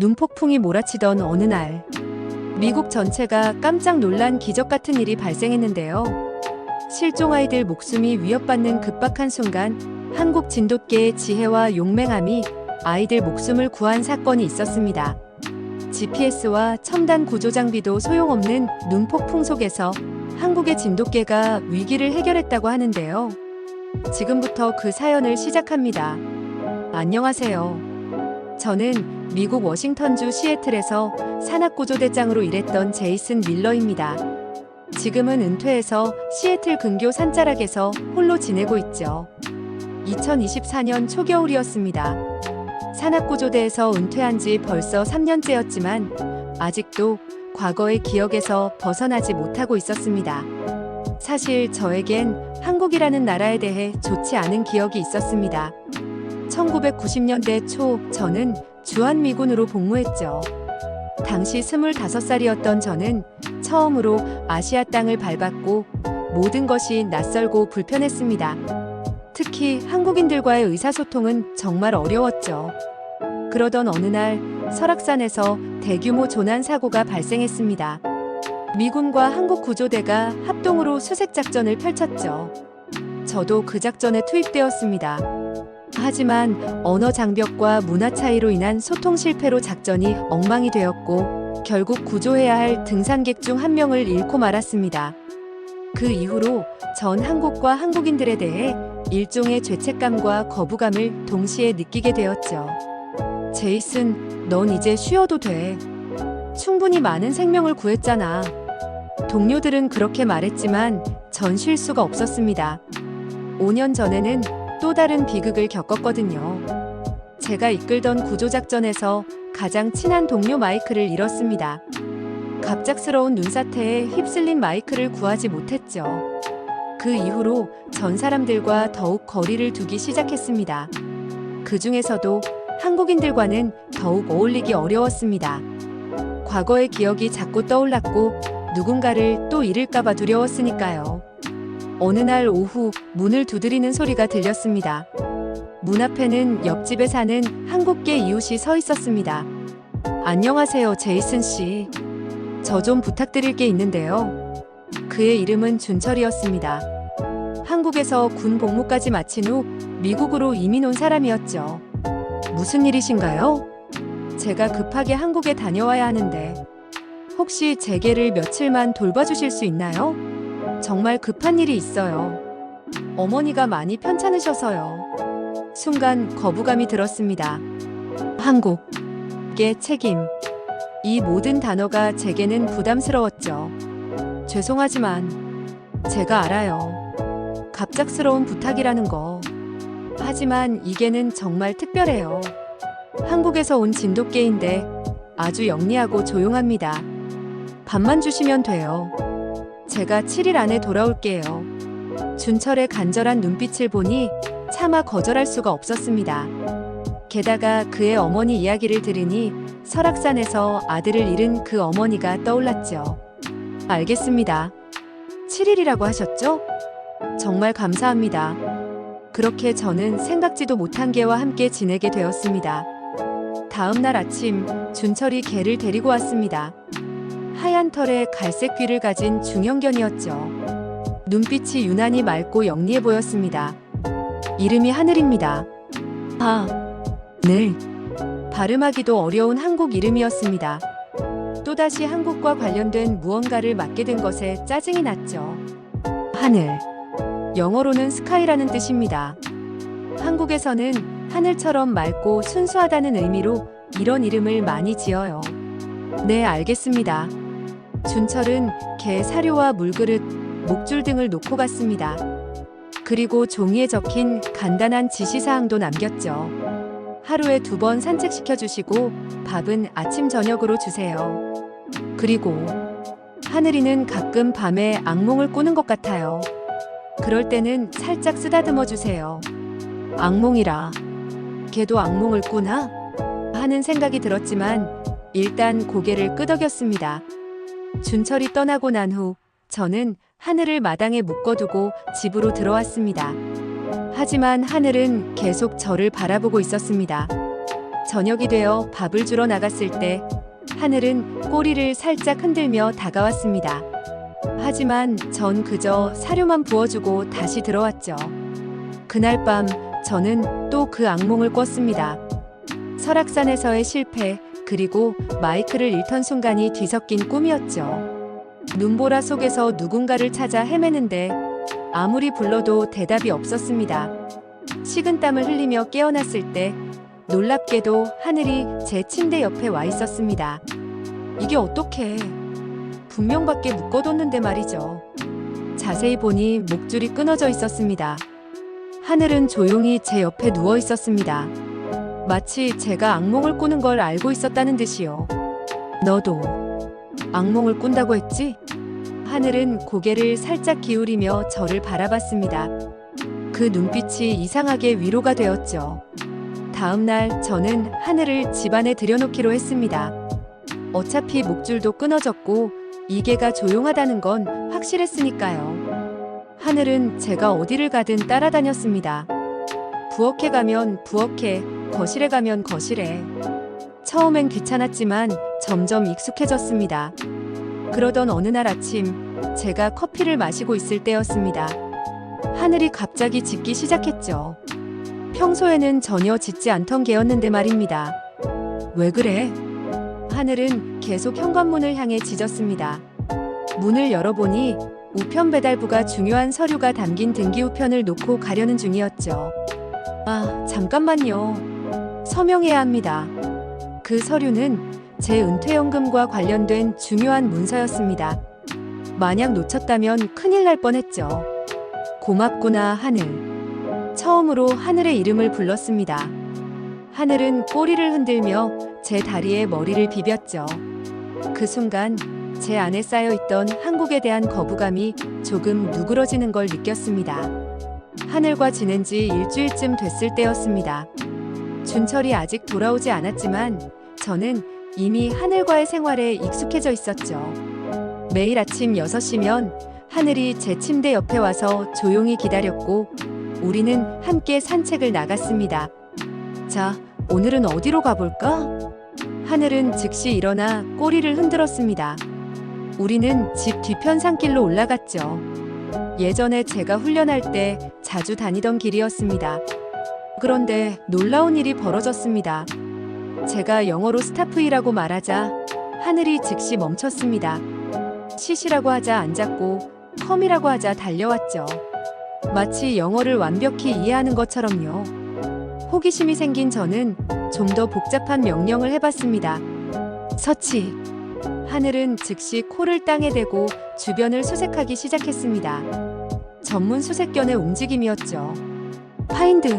눈폭풍이 몰아치던 어느 날, 미국 전체가 깜짝 놀란 기적 같은 일이 발생했는데요. 실종 아이들 목숨이 위협받는 급박한 순간, 한국 진돗개의 지혜와 용맹함이 아이들 목숨을 구한 사건이 있었습니다. GPS와 첨단 구조 장비도 소용없는 눈폭풍 속에서 한국의 진돗개가 위기를 해결했다고 하는데요. 지금부터 그 사연을 시작합니다. 안녕하세요. 저는 미국 워싱턴주 시애틀에서 산악구조대장으로 일했던 제이슨 밀러입니다. 지금은 은퇴해서 시애틀 근교 산자락에서 홀로 지내고 있죠. 2024년 초겨울이었습니다. 산악구조대에서 은퇴한 지 벌써 3년째였지만 아직도 과거의 기억에서 벗어나지 못하고 있었습니다. 사실 저에겐 한국이라는 나라에 대해 좋지 않은 기억이 있었습니다. 1990년대 초 저는 주한미군으로 복무했죠. 당시 25살이었던 저는 처음으로 아시아 땅을 밟았고 모든 것이 낯설고 불편했습니다. 특히 한국인들과의 의사소통은 정말 어려웠죠. 그러던 어느 날 설악산에서 대규모 조난 사고가 발생했습니다. 미군과 한국 구조대가 합동으로 수색작전을 펼쳤죠. 저도 그 작전에 투입되었습니다. 하지만 언어 장벽과 문화 차이로 인한 소통 실패로 작전이 엉망이 되었고 결국 구조해야 할 등산객 중 한 명을 잃고 말았습니다. 그 이후로 전 한국과 한국인들에 대해 일종의 죄책감과 거부감을 동시에 느끼게 되었죠. 제이슨, 넌 이제 쉬어도 돼. 충분히 많은 생명을 구했잖아. 동료들은 그렇게 말했지만 전 쉴 수가 없었습니다. 5년 전에는 또 다른 비극을 겪었거든요. 제가 이끌던 구조작전에서 가장 친한 동료 마이크를 잃었습니다. 갑작스러운 눈사태에 휩쓸린 마이크를 구하지 못했죠. 그 이후로 전 사람들과 더욱 거리를 두기 시작했습니다. 그 중에서도 한국인들과는 더욱 어울리기 어려웠습니다. 과거의 기억이 자꾸 떠올랐고 누군가를 또 잃을까봐 두려웠으니까요. 어느 날 오후 문을 두드리는 소리가 들렸습니다. 문 앞에는 옆집에 사는 한국계 이웃이 서 있었습니다. 안녕하세요, 제이슨 씨. 저 좀 부탁드릴 게 있는데요. 그의 이름은 준철이었습니다. 한국에서 군 복무까지 마친 후 미국으로 이민 온 사람이었죠. 무슨 일이신가요? 제가 급하게 한국에 다녀와야 하는데 혹시 제 개를 며칠만 돌봐주실 수 있나요? 정말 급한 일이 있어요. 어머니가 많이 편찮으셔서요. 순간 거부감이 들었습니다. 한국의 책임. 이 모든 단어가 제게는 부담스러웠죠. 죄송하지만 제가 알아요. 갑작스러운 부탁이라는 거. 하지만 이게는 정말 특별해요. 한국에서 온 진돗개인데 아주 영리하고 조용합니다. 밥만 주시면 돼요. 제가 7일 안에 돌아올게요. 준철의 간절한 눈빛을 보니 차마 거절할 수가 없었습니다. 게다가 그의 어머니 이야기를 들으니 설악산에서 아들을 잃은 그 어머니가 떠올랐죠. 알겠습니다. 7일이라고 하셨죠? 정말 감사합니다. 그렇게 저는 생각지도 못한 개와 함께 지내게 되었습니다. 다음 날 아침 준철이 개를 데리고 왔습니다. 하얀 털에 갈색 귀를 가진 중형견이었죠. 눈빛이 유난히 맑고 영리해 보였습니다. 이름이 하늘입니다. 네. 발음하기도 어려운 한국 이름이었습니다. 또다시 한국과 관련된 무언가를 맡게 된 것에 짜증이 났죠. 하늘. 영어로는 스카이라는 뜻입니다. 한국에서는 하늘처럼 맑고 순수하다는 의미로 이런 이름을 많이 지어요. 네, 알겠습니다. 준철은 개 사료와 물그릇, 목줄 등을 놓고 갔습니다. 그리고 종이에 적힌 간단한 지시사항도 남겼죠. 하루에 2번 산책시켜주시고 밥은 아침 저녁으로 주세요. 그리고 하늘이는 가끔 밤에 악몽을 꾸는 것 같아요. 그럴 때는 살짝 쓰다듬어 주세요. 악몽이라. 걔도 악몽을 꾸나? 하는 생각이 들었지만 일단 고개를 끄덕였습니다. 준철이 떠나고 난 후 저는 하늘을 마당에 묶어두고 집으로 들어왔습니다. 하지만 하늘은 계속 저를 바라보고 있었습니다. 저녁이 되어 밥을 주러 나갔을 때 하늘은 꼬리를 살짝 흔들며 다가왔습니다. 하지만 전 그저 사료만 부어주고 다시 들어왔죠. 그날 밤 저는 또 그 악몽을 꿨습니다. 설악산에서의 실패, 그리고 마이크를 잃던 순간이 뒤섞인 꿈이었죠. 눈보라 속에서 누군가를 찾아 헤매는데 아무리 불러도 대답이 없었습니다. 식은땀을 흘리며 깨어났을 때 놀랍게도 하늘이 제 침대 옆에 와 있었습니다. 이게 어떡해. 분명 밖에 묶어뒀는데 말이죠. 자세히 보니 목줄이 끊어져 있었습니다. 하늘은 조용히 제 옆에 누워 있었습니다. 마치 제가 악몽을 꾸는 걸 알고 있었다는 듯이요. 너도 악몽을 꾼다고 했지? 하늘은 고개를 살짝 기울이며 저를 바라봤습니다. 그 눈빛이 이상하게 위로가 되었죠. 다음 날 저는 하늘을 집안에 들여놓기로 했습니다. 어차피 목줄도 끊어졌고 이게가 조용하다는 건 확실했으니까요. 하늘은 제가 어디를 가든 따라다녔습니다. 부엌에 가면 부엌에, 거실에 가면 거실에. 처음엔 귀찮았지만 점점 익숙해졌습니다. 그러던 어느 날 아침, 제가 커피를 마시고 있을 때였습니다. 하늘이 갑자기 짖기 시작했죠. 평소에는 전혀 짖지 않던 개였는데 말입니다. 왜 그래? 하늘은 계속 현관문을 향해 짖었습니다. 문을 열어보니 우편 배달부가 중요한 서류가 담긴 등기우편을 놓고 가려는 중이었죠. 아, 잠깐만요. 서명해야 합니다. 그 서류는 제 은퇴연금과 관련된 중요한 문서였습니다. 만약 놓쳤다면 큰일 날 뻔했죠. 고맙구나, 하늘. 처음으로 하늘의 이름을 불렀습니다. 하늘은 꼬리를 흔들며 제 다리에 머리를 비볐죠. 그 순간 제 안에 쌓여있던 한국에 대한 거부감이 조금 누그러지는 걸 느꼈습니다. 하늘과 지낸 지 일주일쯤 됐을 때였습니다. 준철이 아직 돌아오지 않았지만 저는 이미 하늘과의 생활에 익숙해져 있었죠. 매일 아침 6시면 하늘이 제 침대 옆에 와서 조용히 기다렸고 우리는 함께 산책을 나갔습니다. 자, 오늘은 어디로 가볼까? 하늘은 즉시 일어나 꼬리를 흔들었습니다. 우리는 집 뒤편 산길로 올라갔죠. 예전에 제가 훈련할 때 자주 다니던 길이었습니다. 그런데 놀라운 일이 벌어졌습니다. 제가 영어로 스타프이라고 말하자 하늘이 즉시 멈췄습니다. 시시라고 하자 앉았고 컴이라고 하자 달려왔죠. 마치 영어를 완벽히 이해하는 것처럼요. 호기심이 생긴 저는 좀 더 복잡한 명령을 해봤습니다. 서치. 하늘은 즉시 코를 땅에 대고 주변을 수색하기 시작했습니다. 전문 수색견의 움직임이었죠. 파인드.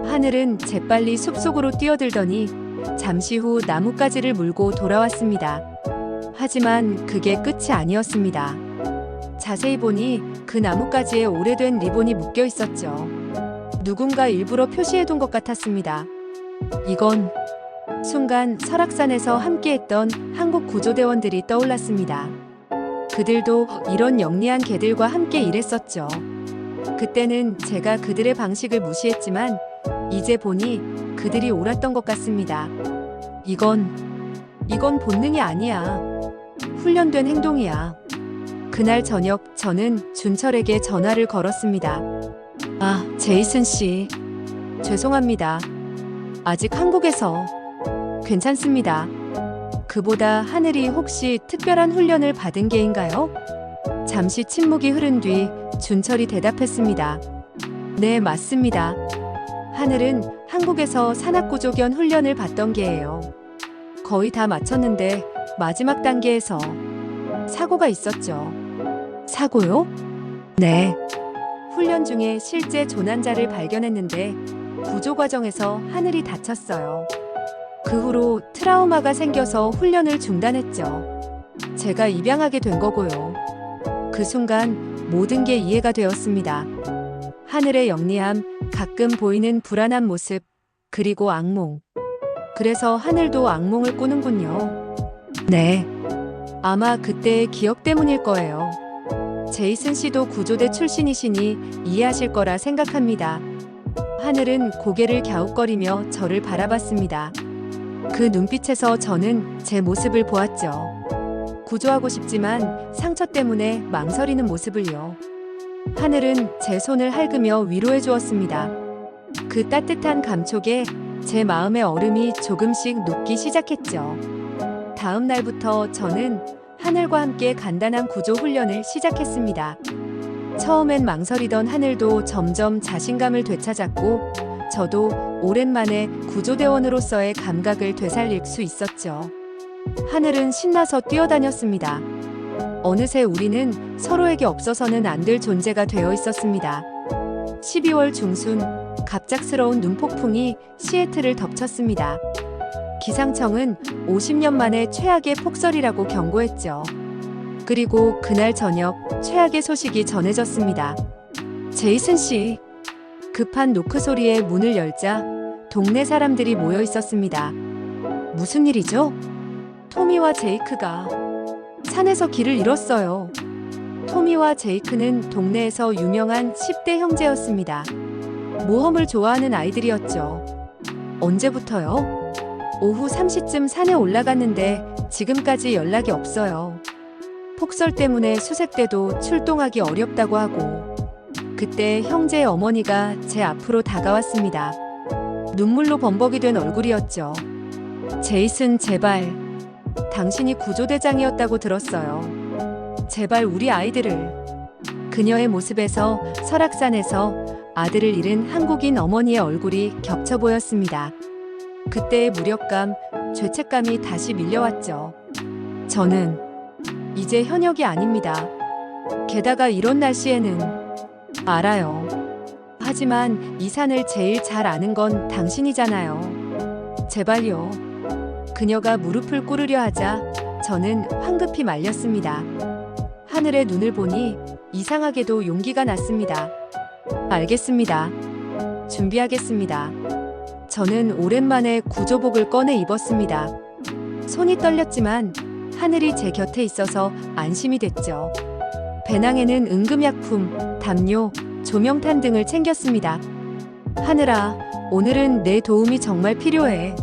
하늘은 재빨리 숲속으로 뛰어들더니 잠시 후 나뭇가지를 물고 돌아왔습니다. 하지만 그게 끝이 아니었습니다. 자세히 보니 그 나뭇가지에 오래된 리본이 묶여 있었죠. 누군가 일부러 표시해둔 것 같았습니다. 이건 순간 설악산에서 함께했던 한국 구조대원들이 떠올랐습니다. 그들도 이런 영리한 개들과 함께 일했었죠. 그때는 제가 그들의 방식을 무시했지만 이제 보니 그들이 옳았던 것 같습니다. 이건 본능이 아니야. 훈련된 행동이야. 그날 저녁 저는 준철에게 전화를 걸었습니다. 아, 제이슨 씨. 죄송합니다. 아직 한국에서. 괜찮습니다. 그보다 하늘이 혹시 특별한 훈련을 받은 게인가요? 잠시 침묵이 흐른 뒤 준철이 대답했습니다. 네, 맞습니다. 하늘은 한국에서 산악구조견 훈련을 받던 게예요. 거의 다 마쳤는데 마지막 단계에서 사고가 있었죠. 사고요? 네. 훈련 중에 실제 조난자를 발견했는데 구조 과정에서 하늘이 다쳤어요. 그 후로 트라우마가 생겨서 훈련을 중단했죠. 제가 입양하게 된 거고요. 그 순간 모든 게 이해가 되었습니다. 하늘의 영리함, 가끔 보이는 불안한 모습, 그리고 악몽. 그래서 하늘도 악몽을 꾸는군요. 네. 아마 그때의 기억 때문일 거예요. 제이슨 씨도 구조대 출신이시니 이해하실 거라 생각합니다. 하늘은 고개를 갸웃거리며 저를 바라봤습니다. 그 눈빛에서 저는 제 모습을 보았죠. 구조하고 싶지만 상처 때문에 망설이는 모습을요. 하늘은 제 손을 핥으며 위로해 주었습니다. 그 따뜻한 감촉에 제 마음의 얼음이 조금씩 녹기 시작했죠. 다음 날부터 저는 하늘과 함께 간단한 구조 훈련을 시작했습니다. 처음엔 망설이던 하늘도 점점 자신감을 되찾았고, 저도 오랜만에 구조대원으로서의 감각을 되살릴 수 있었죠. 하늘은 신나서 뛰어다녔습니다. 어느새 우리는 서로에게 없어서는 안 될 존재가 되어 있었습니다. 12월 중순, 갑작스러운 눈폭풍이 시애틀을 덮쳤습니다. 기상청은 50년 만에 최악의 폭설이라고 경고했죠. 그리고 그날 저녁 최악의 소식이 전해졌습니다. 제이슨 씨. 급한 노크 소리에 문을 열자 동네 사람들이 모여 있었습니다. 무슨 일이죠? 토미와 제이크가 산에서 길을 잃었어요. 토미와 제이크는 동네에서 유명한 10대 형제였습니다. 모험을 좋아하는 아이들이었죠. 언제부터요? 오후 3시쯤 산에 올라갔는데 지금까지 연락이 없어요. 폭설 때문에 수색대도 출동하기 어렵다고 하고. 그때 형제의 어머니가 제 앞으로 다가왔습니다. 눈물로 범벅이 된 얼굴이었죠. 제이슨, 제발. 당신이 구조대장이었다고 들었어요. 제발 우리 아이들을. 그녀의 모습에서 설악산에서 아들을 잃은 한국인 어머니의 얼굴이 겹쳐 보였습니다. 그때의 무력감, 죄책감이 다시 밀려왔죠. 저는 이제 현역이 아닙니다. 게다가 이런 날씨에는. 알아요. 하지만 이 산을 제일 잘 아는 건 당신이잖아요. 제발요. 그녀가 무릎을 꿇으려 하자 저는 황급히 말렸습니다. 하늘의 눈을 보니 이상하게도 용기가 났습니다. 알겠습니다. 준비하겠습니다. 저는 오랜만에 구조복을 꺼내 입었습니다. 손이 떨렸지만 하늘이 제 곁에 있어서 안심이 됐죠. 배낭에는 응급약품, 담요, 조명탄 등을 챙겼습니다. 하늘아, 오늘은 내 도움이 정말 필요해.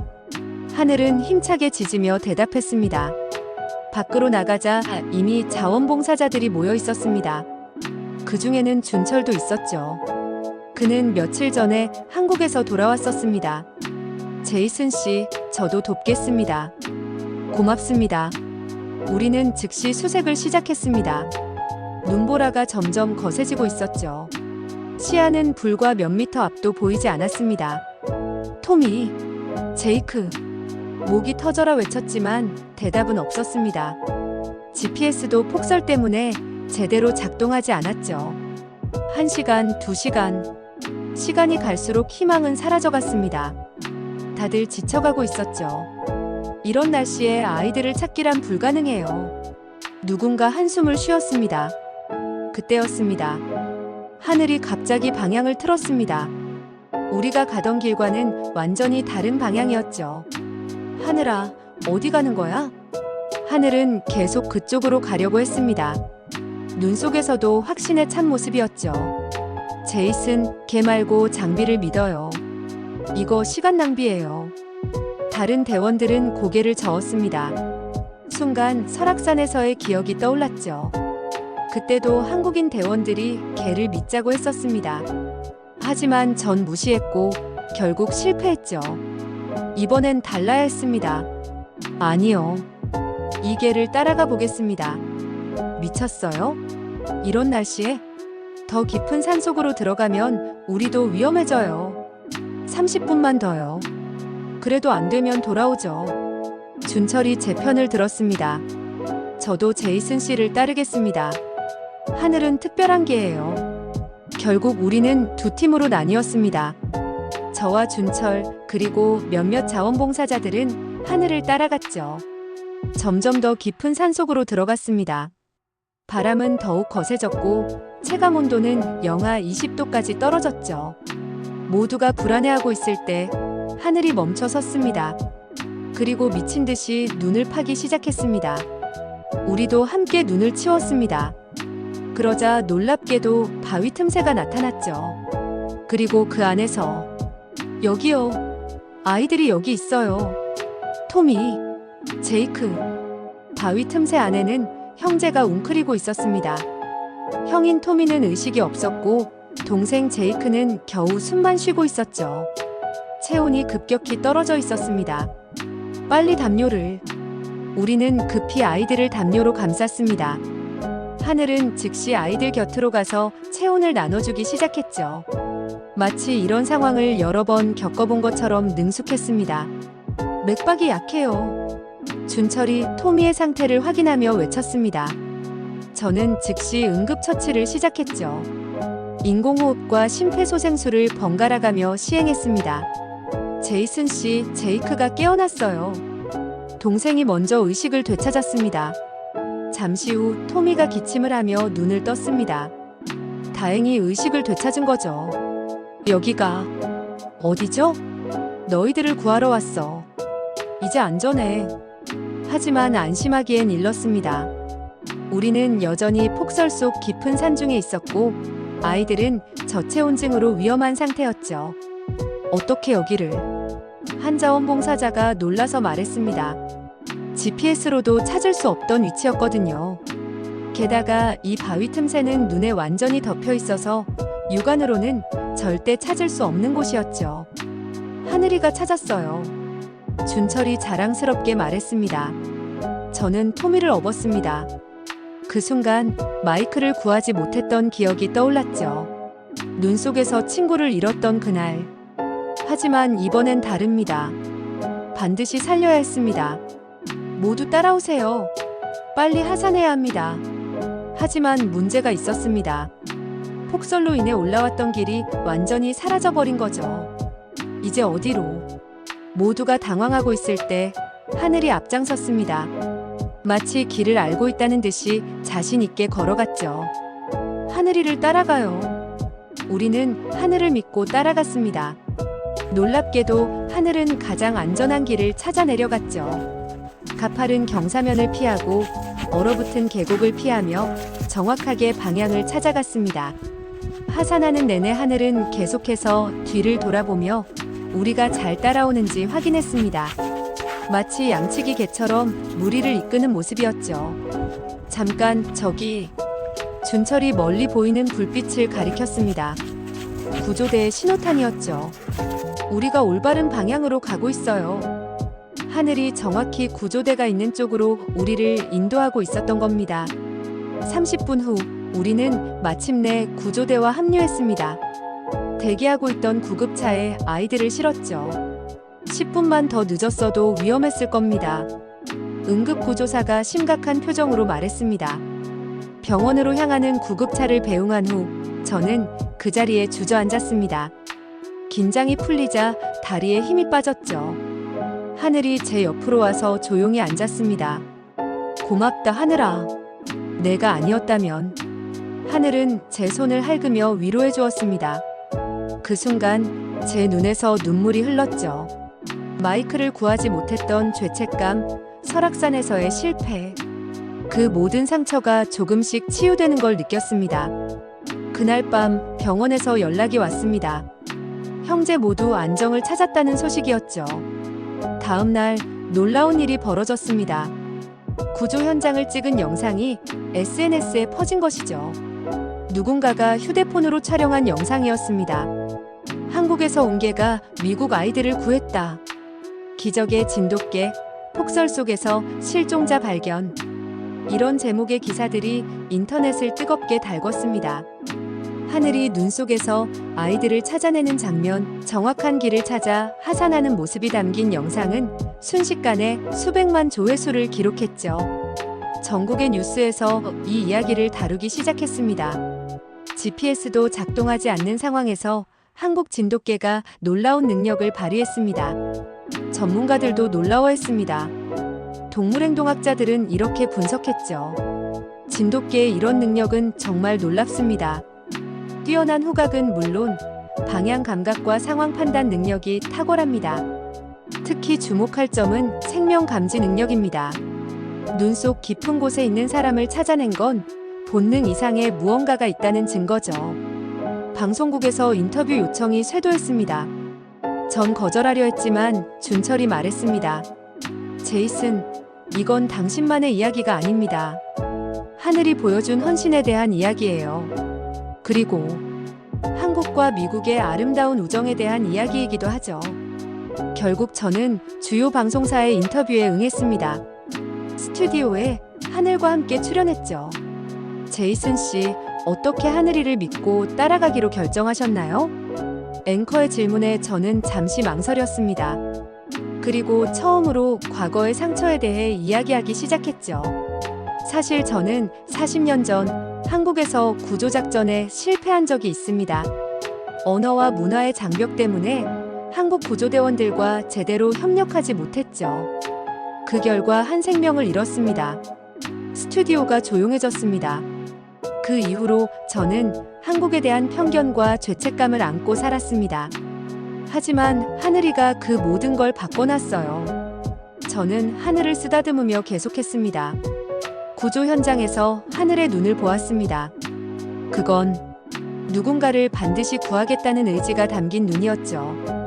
하늘은 힘차게 짖으며 대답했습니다. 밖으로 나가자 이미 자원봉사자들이 모여 있었습니다. 그 중에는 준철도 있었죠. 그는 며칠 전에 한국에서 돌아왔었습니다. 제이슨 씨, 저도 돕겠습니다. 고맙습니다. 우리는 즉시 수색을 시작했습니다. 눈보라가 점점 거세지고 있었죠. 시야는 불과 몇 미터 앞도 보이지 않았습니다. 토미, 제이크. 목이 터져라 외쳤지만 대답은 없었습니다. GPS도 폭설 때문에 제대로 작동하지 않았죠. 1시간, 2시간. 시간이 갈수록 희망은 사라져갔습니다. 다들 지쳐가고 있었죠. 이런 날씨에 아이들을 찾기란 불가능해요. 누군가 한숨을 쉬었습니다. 그때였습니다. 하늘이 갑자기 방향을 틀었습니다. 우리가 가던 길과는 완전히 다른 방향이었죠. 하늘아, 어디 가는 거야? 하늘은 계속 그쪽으로 가려고 했습니다. 눈 속에서도 확신에 찬 모습이었죠. 제이슨, 걔 말고 장비를 믿어요. 이거 시간 낭비예요. 다른 대원들은 고개를 저었습니다. 순간 설악산에서의 기억이 떠올랐죠. 그때도 한국인 대원들이 걔를 믿자고 했었습니다. 하지만 전 무시했고 결국 실패했죠. 이번엔 달라야 했습니다. 아니요. 이 개를 따라가 보겠습니다. 미쳤어요? 이런 날씨에? 더 깊은 산속으로 들어가면 우리도 위험해져요. 30분만 더요. 그래도 안 되면 돌아오죠. 준철이 제 편을 들었습니다. 저도 제이슨 씨를 따르겠습니다. 하늘은 특별한 개예요. 결국 우리는 두 팀으로 나뉘었습니다. 저와 준철, 그리고 몇몇 자원봉사자들은 하늘을 따라갔죠. 점점 더 깊은 산속으로 들어갔습니다. 바람은 더욱 거세졌고 체감 온도는 영하 20도까지 떨어졌죠. 모두가 불안해하고 있을 때 하늘이 멈춰 섰습니다. 그리고 미친 듯이 눈을 파기 시작했습니다. 우리도 함께 눈을 치웠습니다. 그러자 놀랍게도 바위 틈새가 나타났죠. 그리고 그 안에서 여기요. 아이들이 여기 있어요. 토미, 제이크. 바위 틈새 안에는 형제가 웅크리고 있었습니다. 형인 토미는 의식이 없었고 동생 제이크는 겨우 숨만 쉬고 있었죠. 체온이 급격히 떨어져 있었습니다. 빨리 담요를. 우리는 급히 아이들을 담요로 감쌌습니다. 하늘은 즉시 아이들 곁으로 가서 체온을 나눠주기 시작했죠. 마치 이런 상황을 여러 번 겪어본 것처럼 능숙했습니다. 맥박이 약해요. 준철이 토미의 상태를 확인하며 외쳤습니다. 저는 즉시 응급처치를 시작했죠. 인공호흡과 심폐소생술을 번갈아가며 시행했습니다. 제이슨 씨, 제이크가 깨어났어요. 동생이 먼저 의식을 되찾았습니다. 잠시 후 토미가 기침을 하며 눈을 떴습니다. 다행히 의식을 되찾은 거죠. 여기가 어디죠? 너희들을 구하러 왔어. 이제 안전해. 하지만 안심하기엔 일렀습니다. 우리는 여전히 폭설 속 깊은 산중에 있었고 아이들은 저체온증으로 위험한 상태였죠. 어떻게 여기를? 한 자원봉사자가 놀라서 말했습니다. GPS로도 찾을 수 없던 위치였거든요. 게다가 이 바위 틈새는 눈에 완전히 덮여 있어서 육안으로는 절대 찾을 수 없는 곳이었죠. 하늘이가 찾았어요. 준철이 자랑스럽게 말했습니다. 저는 토미를 업었습니다. 그 순간 마이크를 구하지 못했던 기억이 떠올랐죠. 눈 속에서 친구를 잃었던 그날. 하지만 이번엔 다릅니다. 반드시 살려야 했습니다. 모두 따라오세요. 빨리 하산해야 합니다. 하지만 문제가 있었습니다. 폭설로 인해 올라왔던 길이 완전히 사라져버린 거죠. 이제 어디로? 모두가 당황하고 있을 때 하늘이 앞장섰습니다. 마치 길을 알고 있다는 듯이 자신 있게 걸어갔죠. 하늘이를 따라가요. 우리는 하늘을 믿고 따라갔습니다. 놀랍게도 하늘은 가장 안전한 길을 찾아 내려갔죠. 가파른 경사면을 피하고 얼어붙은 계곡을 피하며 정확하게 방향을 찾아갔습니다. 하산하는 내내 하늘은 계속해서 뒤를 돌아보며 우리가 잘 따라오는지 확인했습니다. 마치 양치기 개처럼 무리를 이끄는 모습이었죠. 잠깐 저기. 준철이 멀리 보이는 불빛을 가리켰습니다. 구조대의 신호탄이었죠. 우리가 올바른 방향으로 가고 있어요. 하늘이 정확히 구조대가 있는 쪽으로 우리를 인도하고 있었던 겁니다. 30분 후 우리는 마침내 구조대와 합류했습니다. 대기하고 있던 구급차에 아이들을 실었죠. 10분만 더 늦었어도 위험했을 겁니다. 응급구조사가 심각한 표정으로 말했습니다. 병원으로 향하는 구급차를 배웅한 후 저는 그 자리에 주저앉았습니다. 긴장이 풀리자 다리에 힘이 빠졌죠. 하늘이 제 옆으로 와서 조용히 앉았습니다. 고맙다 하늘아. 내가 아니었다면. 하늘은 제 손을 핥으며 위로해 주었습니다. 그 순간 제 눈에서 눈물이 흘렀죠. 마이크를 구하지 못했던 죄책감, 설악산에서의 실패. 그 모든 상처가 조금씩 치유되는 걸 느꼈습니다. 그날 밤 병원에서 연락이 왔습니다. 형제 모두 안정을 찾았다는 소식이었죠. 다음 날 놀라운 일이 벌어졌습니다. 구조 현장을 찍은 영상이 SNS에 퍼진 것이죠. 누군가가 휴대폰으로 촬영한 영상이었습니다. 한국에서 온 개가 미국 아이들을 구했다. 기적의 진돗개, 폭설 속에서 실종자 발견. 이런 제목의 기사들이 인터넷을 뜨겁게 달궜습니다. 하늘이 눈 속에서 아이들을 찾아내는 장면, 정확한 길을 찾아 하산하는 모습이 담긴 영상은 순식간에 수백만 조회수를 기록했죠. 전국의 뉴스에서 이 이야기를 다루기 시작했습니다. GPS도 작동하지 않는 상황에서 한국 진돗개가 놀라운 능력을 발휘했습니다. 전문가들도 놀라워했습니다. 동물행동학자들은 이렇게 분석했죠. 진돗개의 이런 능력은 정말 놀랍습니다. 뛰어난 후각은 물론 방향 감각과 상황 판단 능력이 탁월합니다. 특히 주목할 점은 생명 감지 능력입니다. 눈 속 깊은 곳에 있는 사람을 찾아낸 건 본능 이상의 무언가가 있다는 증거죠. 방송국에서 인터뷰 요청이 쇄도했습니다. 전 거절하려 했지만 준철이 말했습니다. 제이슨, 이건 당신만의 이야기가 아닙니다. 하늘이 보여준 헌신에 대한 이야기예요. 그리고 한국과 미국의 아름다운 우정에 대한 이야기이기도 하죠. 결국 저는 주요 방송사의 인터뷰에 응했습니다. 스튜디오에 하늘과 함께 출연했죠. 제이슨 씨, 어떻게 하늘이를 믿고 따라가기로 결정하셨나요? 앵커의 질문에 저는 잠시 망설였습니다. 그리고 처음으로 과거의 상처에 대해 이야기하기 시작했죠. 사실 저는 40년 전 한국에서 구조작전에 실패한 적이 있습니다. 언어와 문화의 장벽 때문에 한국 구조대원들과 제대로 협력하지 못했죠. 그 결과 한 생명을 잃었습니다. 스튜디오가 조용해졌습니다. 그 이후로 저는 한국에 대한 편견과 죄책감을 안고 살았습니다. 하지만 하늘이가 그 모든 걸 바꿔놨어요. 저는 하늘을 쓰다듬으며 계속했습니다. 구조 현장에서 하늘의 눈을 보았습니다. 그건 누군가를 반드시 구하겠다는 의지가 담긴 눈이었죠.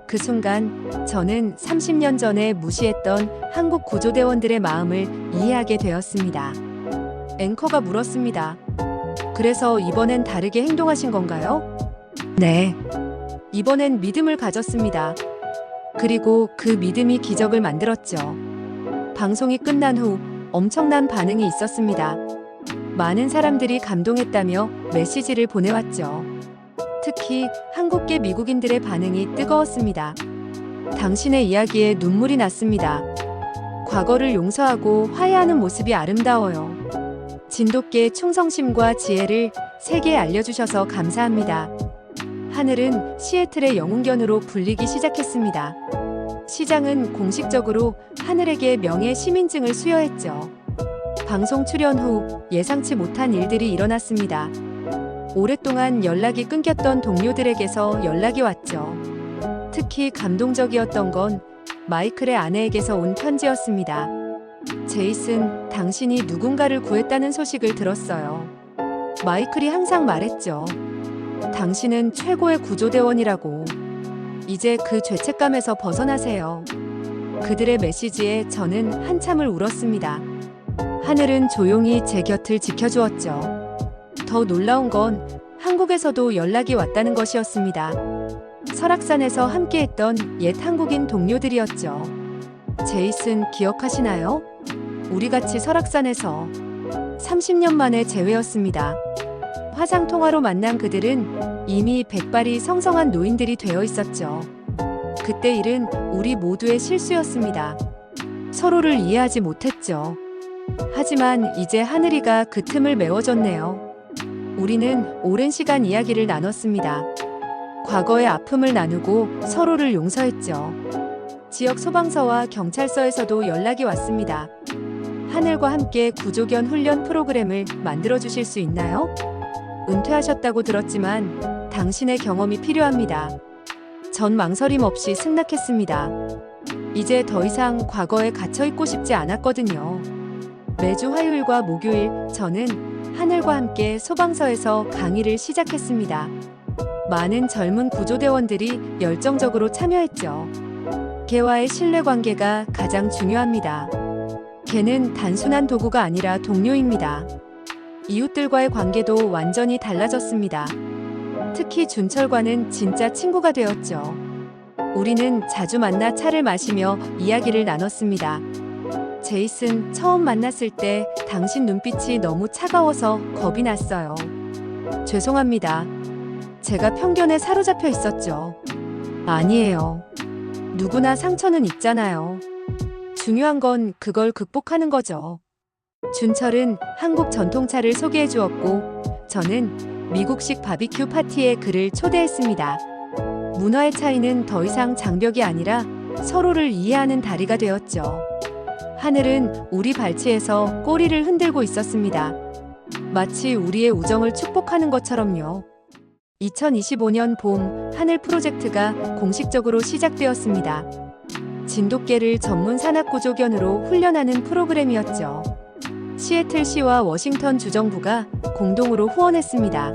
그 순간 저는 30년 전에 무시했던 한국 구조대원들의 마음을 이해하게 되었습니다. 앵커가 물었습니다. 그래서 이번엔 다르게 행동하신 건가요? 네. 이번엔 믿음을 가졌습니다. 그리고 그 믿음이 기적을 만들었죠. 방송이 끝난 후 엄청난 반응이 있었습니다. 많은 사람들이 감동했다며 메시지를 보내왔죠. 특히 한국계 미국인들의 반응이 뜨거웠습니다. 당신의 이야기에 눈물이 났습니다. 과거를 용서하고 화해하는 모습이 아름다워요. 진돗개의 충성심과 지혜를 세계에 알려주셔서 감사합니다. 하늘은 시애틀의 영웅견으로 불리기 시작했습니다. 시장은 공식적으로 하늘에게 명예 시민증을 수여했죠. 방송 출연 후 예상치 못한 일들이 일어났습니다. 오랫동안 연락이 끊겼던 동료들에게서 연락이 왔죠. 특히 감동적이었던 건 마이클의 아내에게서 온 편지였습니다. 제이슨, 당신이 누군가를 구했다는 소식을 들었어요. 마이클이 항상 말했죠. 당신은 최고의 구조대원이라고. 이제 그 죄책감에서 벗어나세요. 그들의 메시지에 저는 한참을 울었습니다. 하늘은 조용히 제 곁을 지켜주었죠. 더 놀라운 건 한국에서도 연락이 왔다는 것이었습니다. 설악산에서 함께했던 옛 한국인 동료들이었죠. 제이슨, 기억하시나요? 우리 같이 설악산에서 30년 만에 재회였습니다. 화상통화로 만난 그들은 이미 백발이 성성한 노인들이 되어 있었죠. 그때 일은 우리 모두의 실수였습니다. 서로를 이해하지 못했죠. 하지만 이제 하늘이가 그 틈을 메워줬네요. 우리는 오랜 시간 이야기를 나눴습니다. 과거의 아픔을 나누고 서로를 용서했죠. 지역 소방서와 경찰서에서도 연락이 왔습니다. 하늘과 함께 구조견 훈련 프로그램을 만들어 주실 수 있나요? 은퇴하셨다고 들었지만 당신의 경험이 필요합니다. 전 망설임 없이 승낙했습니다. 이제 더 이상 과거에 갇혀있고 싶지 않았거든요. 매주 화요일과 목요일 저는 하늘과 함께 소방서에서 강의를 시작했습니다. 많은 젊은 구조대원들이 열정적으로 참여했죠. 개와의 신뢰관계가 가장 중요합니다. 개는 단순한 도구가 아니라 동료입니다. 이웃들과의 관계도 완전히 달라졌습니다. 특히 준철과는 진짜 친구가 되었죠. 우리는 자주 만나 차를 마시며 이야기를 나눴습니다. 제이슨, 처음 만났을 때 당신 눈빛이 너무 차가워서 겁이 났어요. 죄송합니다. 제가 편견에 사로잡혀 있었죠. 아니에요. 누구나 상처는 있잖아요. 중요한 건 그걸 극복하는 거죠. 준철은 한국 전통차를 소개해 주었고, 저는 미국식 바비큐 파티에 그를 초대했습니다. 문화의 차이는 더 이상 장벽이 아니라 서로를 이해하는 다리가 되었죠. 하늘은 우리 발치에서 꼬리를 흔들고 있었습니다. 마치 우리의 우정을 축복하는 것처럼요. 2025년 봄 하늘 프로젝트가 공식적으로 시작되었습니다. 진돗개를 전문 산악구조견으로 훈련하는 프로그램이었죠. 시애틀시와 워싱턴 주정부가 공동으로 후원했습니다.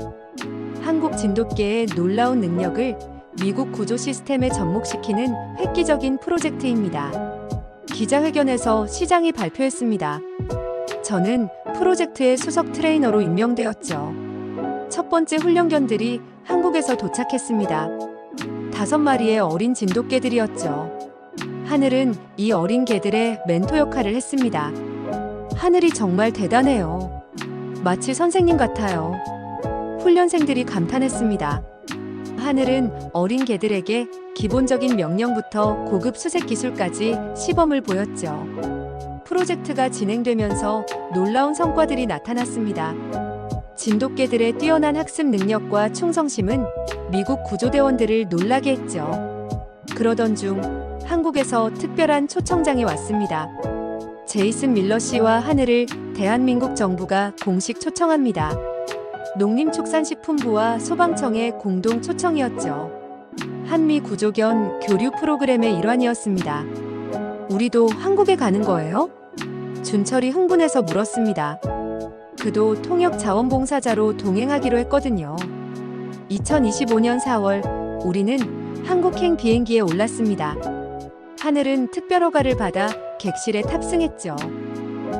한국 진돗개의 놀라운 능력을 미국 구조 시스템에 접목시키는 획기적인 프로젝트입니다. 기자회견에서 시장이 발표했습니다. 저는 프로젝트의 수석 트레이너로 임명되었죠. 첫 번째 훈련견들이 한국에서 도착했습니다. 5마리의 어린 진돗개들이었죠. 하늘은 이 어린 개들의 멘토 역할을 했습니다. 하늘이 정말 대단해요. 마치 선생님 같아요. 훈련생들이 감탄했습니다. 하늘은 어린 개들에게 기본적인 명령부터 고급 수색 기술까지 시범을 보였죠. 프로젝트가 진행되면서 놀라운 성과들이 나타났습니다. 진돗개들의 뛰어난 학습 능력과 충성심은 미국 구조대원들을 놀라게 했죠. 그러던 중 한국에서 특별한 초청장이 왔습니다. 제이슨 밀러 씨와 하늘을 대한민국 정부가 공식 초청합니다. 농림축산식품부와 소방청의 공동 초청이었죠. 한미 구조견 교류 프로그램의 일환이었습니다. 우리도 한국에 가는 거예요? 준철이 흥분해서 물었습니다. 그도 통역 자원봉사자로 동행하기로 했거든요. 2025년 4월 우리는 한국행 비행기에 올랐습니다. 하늘은 특별 허가를 받아 객실에 탑승했죠.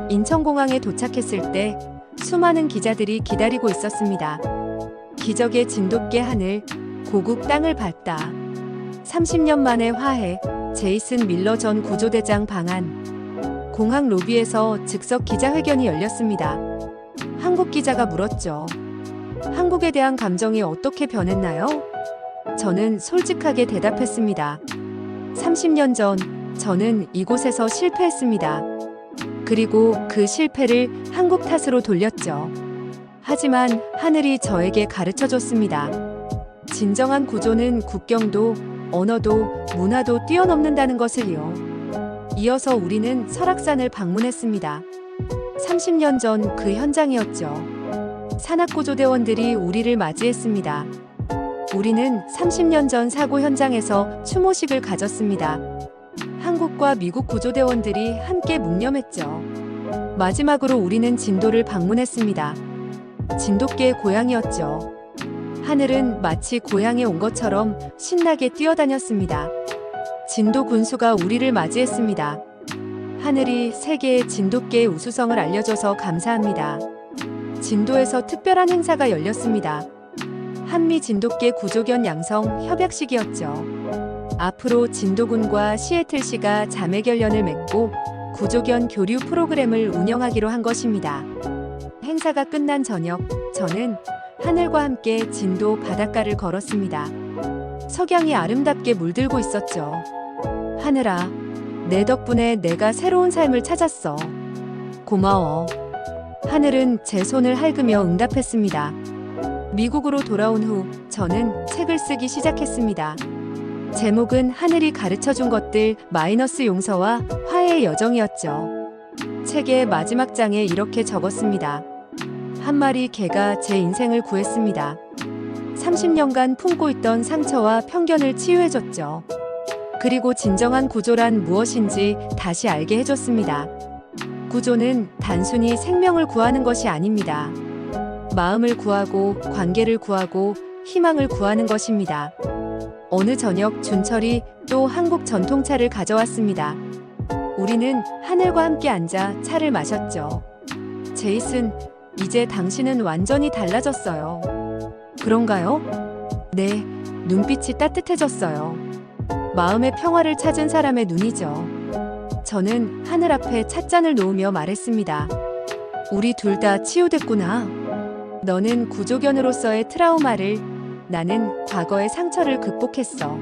인천공항에 도착했을 때 수많은 기자들이 기다리고 있었습니다. 기적의 진돗개 하늘, 고국 땅을 밟다. 30년 만의 화해, 제이슨 밀러 전 구조대장 방한. 공항 로비에서 즉석 기자회견이 열렸습니다. 한국 기자가 물었죠. 한국에 대한 감정이 어떻게 변했나요? 저는 솔직하게 대답했습니다. 30년 전 저는 이곳에서 실패했습니다. 그리고 그 실패를 한국 탓으로 돌렸죠. 하지만 하늘이 저에게 가르쳐줬습니다. 진정한 구조는 국경도, 언어도, 문화도 뛰어넘는다는 것을요. 이어서 우리는 설악산을 방문했습니다. 30년 전 그 현장이었죠. 산악구조대원들이 우리를 맞이했습니다. 우리는 30년 전 사고 현장에서 추모식을 가졌습니다. 한국과 미국 구조대원들이 함께 묵념했죠. 마지막으로 우리는 진도를 방문했습니다. 진돗개의 고향이었죠. 하늘은 마치 고향에 온 것처럼 신나게 뛰어다녔습니다. 진도 군수가 우리를 맞이했습니다. 하늘이 세계의 진돗개의 우수성을 알려줘서 감사합니다. 진도에서 특별한 행사가 열렸습니다. 한미 진돗개 구조견 양성 협약식이었죠. 앞으로 진도군과 시애틀시가 자매결연을 맺고 구조견 교류 프로그램을 운영하기로 한 것입니다. 행사가 끝난 저녁, 저는 하늘과 함께 진도 바닷가를 걸었습니다. 석양이 아름답게 물들고 있었죠. 하늘아, 내 덕분에 내가 새로운 삶을 찾았어. 고마워. 하늘은 제 손을 할그며 응답했습니다. 미국으로 돌아온 후 저는 책을 쓰기 시작했습니다. 제목은 하늘이 가르쳐준 것들 마이너스 용서와 화해의 여정이었죠. 책의 마지막 장에 이렇게 적었습니다. 한 마리 개가 제 인생을 구했습니다. 30년간 품고 있던 상처와 편견을 치유해줬죠. 그리고 진정한 구조란 무엇인지 다시 알게 해줬습니다. 구조는 단순히 생명을 구하는 것이 아닙니다. 마음을 구하고 관계를 구하고 희망을 구하는 것입니다. 어느 저녁 준철이 또 한국 전통차를 가져왔습니다. 우리는 하늘과 함께 앉아 차를 마셨죠. 제이슨, 이제 당신은 완전히 달라졌어요. 그런가요? 네, 눈빛이 따뜻해졌어요. 마음의 평화를 찾은 사람의 눈이죠. 저는 하늘 앞에 찻잔을 놓으며 말했습니다. 우리 둘 다 치유됐구나. 너는 구조견으로서의 트라우마를, 나는 과거의 상처를 극복했어.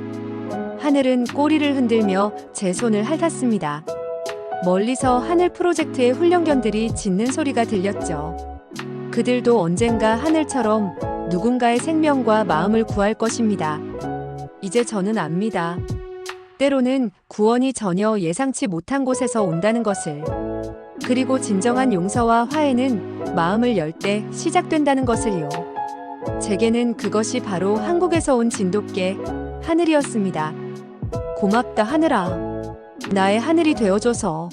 하늘은 꼬리를 흔들며 제 손을 핥았습니다. 멀리서 하늘 프로젝트의 훈련견들이 짖는 소리가 들렸죠. 그들도 언젠가 하늘처럼 누군가의 생명과 마음을 구할 것입니다. 이제 저는 압니다. 때로는 구원이 전혀 예상치 못한 곳에서 온다는 것을. 그리고 진정한 용서와 화해는 마음을 열 때 시작된다는 것을요. 제게는 그것이 바로 한국에서 온 진돗개 하늘이었습니다. 고맙다 하늘아. 나의 하늘이 되어줘서.